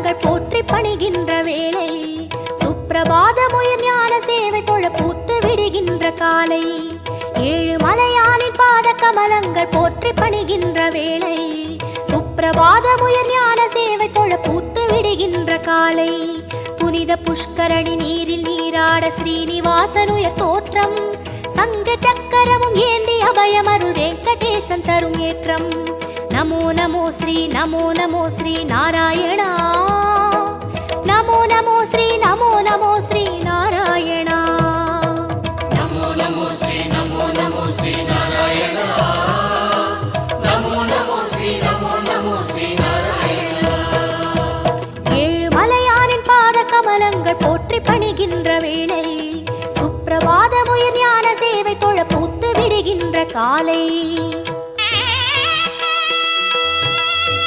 கமலங்கள் போற்றி பணிகின்ற வேளை சுப்பிரபாதமுயர் ஞான சேவை தொழ பூத்து விடுகின்ற காலை ஏழு மலையானின் பாத கமலங்கள் போற்றி பணிகின்ற வேளை சுப்பிரபாதமுயர் ஞான சேவை தொழ பூத்து விடுகின்ற காலை புனித புஷ்கரணி நீரில் நீராட ஸ்ரீனிவாசனுயர் தோற்றம் சங்க சக்கரமும் ஏந்தி அபயமருள் வெங்கடேசன் தரும் ஏற்றம் நமோ நமோ ஸ்ரீ நாராயணா நமோ நமோ ஸ்ரீ நாராயணா நமோ நமோ ஸ்ரீ நாராயணா நமோ நமோ ஸ்ரீ நாராயணா ஏழு மலையானின் பாத கமலங்கள் போற்றி பணிகின்ற வேளை சுப்பிரபாதமுயர் ஞான சேவை தொழ பூத்து விடுகின்ற காலை